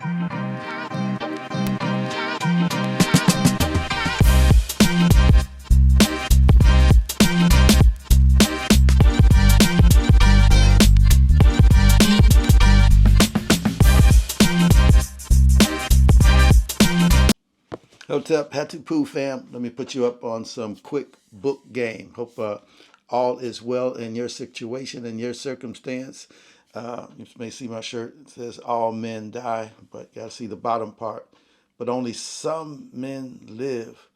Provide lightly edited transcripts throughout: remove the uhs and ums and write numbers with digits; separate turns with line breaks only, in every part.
Hotep Hatupu fam, let me put you up on some quick book game. Hope all is well in your situation and your circumstance. You may see my shirt. It says all men die, but you got to see the bottom part. But only some men live.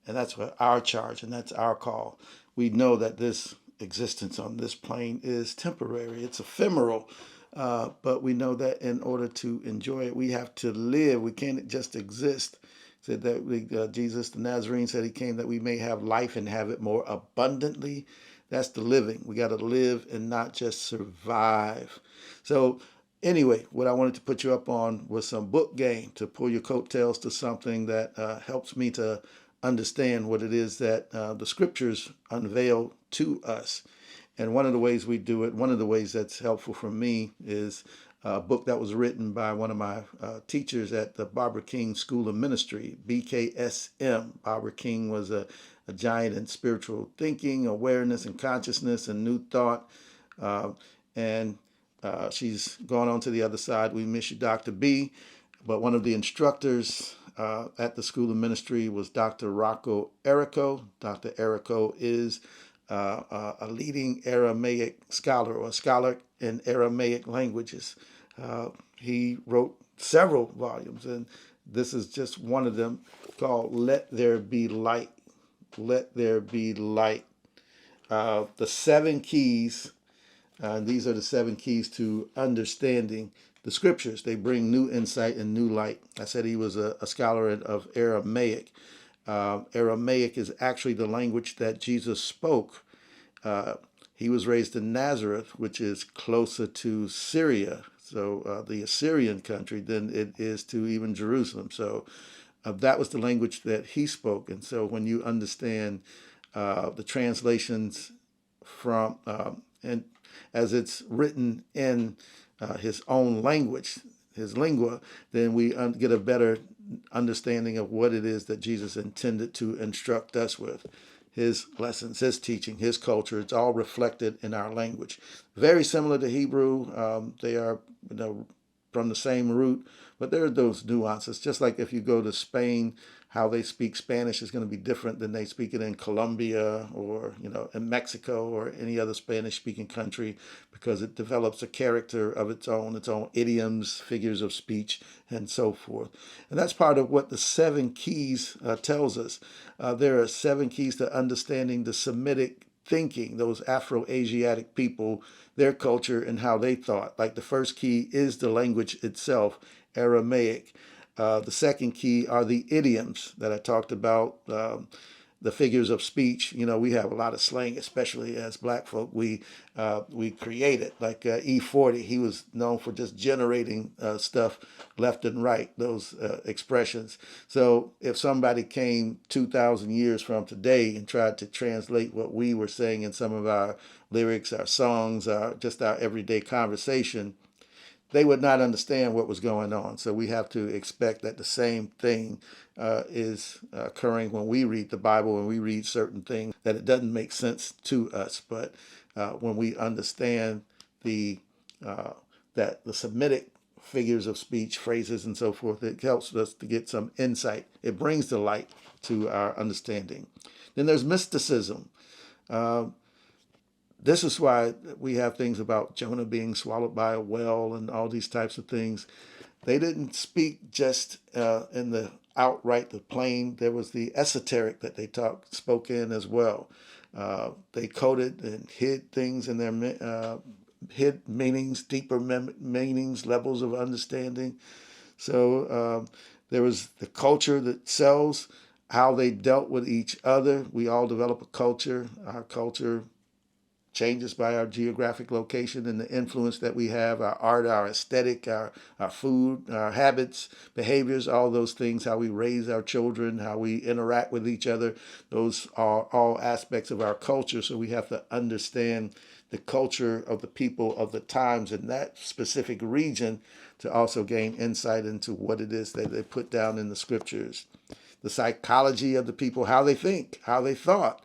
And that's what our charge and that's our call. We know that this existence on this plane is temporary. It's ephemeral. But we know that in order to enjoy it, we have to live. We can't just exist. Said that Jesus the Nazarene said he came that we may have life and have it more abundantly. That's the living. We got to live and not just survive. So anyway, what I wanted to put you up on was some book game to pull your coattails to something that helps me to understand what it is that the scriptures unveil to us. And one of the ways we do it, one of the ways that's helpful for me is a book that was written by one of my teachers at the Barbara King School of Ministry, BKSM. Barbara King was a giant in spiritual thinking, awareness, and consciousness, and new thought. And she's gone on to the other side. We miss you, Dr. B. But one of the instructors at the School of Ministry was Dr. Rocco Errico. Dr. Errico is a leading Aramaic scholar or a scholar in Aramaic languages. He wrote several volumes, and this is just one of them called Let There Be Light. Let There Be Light. The 7 keys, these are the 7 keys to understanding the scriptures. They bring new insight and new light. I said he was a scholar of Aramaic. Aramaic is actually the language that Jesus spoke. He was raised in Nazareth, which is closer to Syria, so the Assyrian country, than it is to even Jerusalem. So that was the language that he spoke. And so when you understand the translations from, and as it's written in his own language, his lingua, then we get a better understanding of what it is that Jesus intended to instruct us with. His lessons, his teaching, his culture, it's all reflected in our language. Very similar to Hebrew. They are from the same root, but there are those nuances. Just like if you go to Spain, how they speak Spanish is going to be different than they speak it in Colombia or in Mexico or any other Spanish-speaking country, because it develops a character of its own idioms, figures of speech, and so forth. And that's part of what the 7 keys tells us. There are 7 keys to understanding the Semitic thinking, those Afro-Asiatic people, their culture, and how they thought. Like the first key is the language itself, Aramaic. The second key are the idioms that I talked about, the figures of speech. We have a lot of slang, especially as black folk. We create it. Like E40, he was known for just generating stuff left and right, those expressions. So if somebody came 2,000 years from today and tried to translate what we were saying in some of our lyrics, our songs, just our everyday conversation, they would not understand what was going on. So we have to expect that the same thing is occurring when we read the Bible, when we read certain things, that it doesn't make sense to us. But when we understand that the Semitic figures of speech, phrases, and so forth, it helps us to get some insight. It brings the light to our understanding. Then there's mysticism. This is why we have things about Jonah being swallowed by a whale and all these types of things. They didn't speak just in the outright, the plain. There was the esoteric that they spoke in as well. They coded and hid things in their hid meanings, deeper meanings, levels of understanding. So there was the culture that sells, how they dealt with each other. We all develop a culture. Our culture changes by our geographic location and the influence that we have, our art, our aesthetic, our food, our habits, behaviors, all those things, how we raise our children, how we interact with each other. Those are all aspects of our culture. So we have to understand the culture of the people of the times in that specific region to also gain insight into what it is that they put down in the scriptures. The psychology of the people, how they think, how they thought,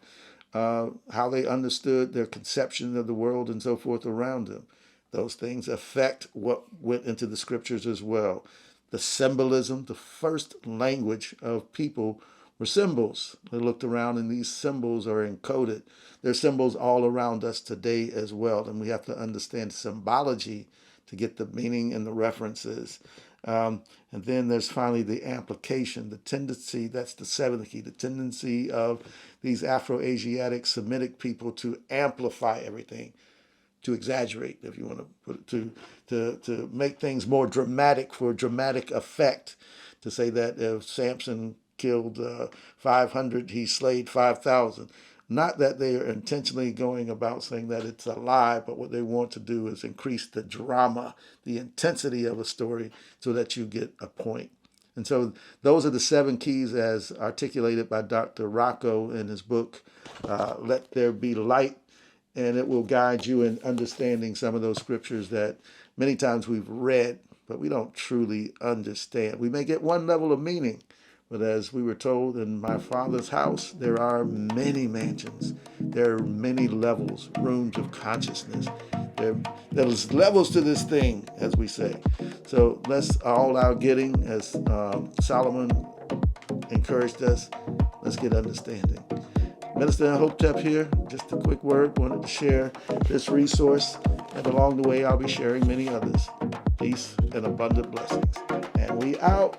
how they understood their conception of the world and so forth around them. Those things affect what went into the scriptures as well. The symbolism, the first language of people were symbols. They looked around and these symbols are encoded. There are symbols all around us today as well, and we have to understand symbology to get the meaning and the references. And then there's finally the amplification, the tendency, that's the seventh key, the tendency of these Afro-Asiatic Semitic people to amplify everything, to exaggerate, if you want to put it, to make things more dramatic for dramatic effect, to say that if Samson killed 500, he slayed 5,000. Not that they are intentionally going about saying that it's a lie, but what they want to do is increase the drama, the intensity of a story so that you get a point. And so those are the 7 keys as articulated by Dr. Rocco in his book, Let There Be Light. And it will guide you in understanding some of those scriptures that many times we've read, but we don't truly understand. We may get one level of meaning, but as we were told, in my Father's house, there are many mansions. There are many levels, rooms of consciousness. There's levels to this thing, as we say. So let's all out getting, as Solomon encouraged us, let's get understanding. Minister Hopetep here, just a quick word. Wanted to share this resource, and along the way I'll be sharing many others. Peace and abundant blessings. And we out.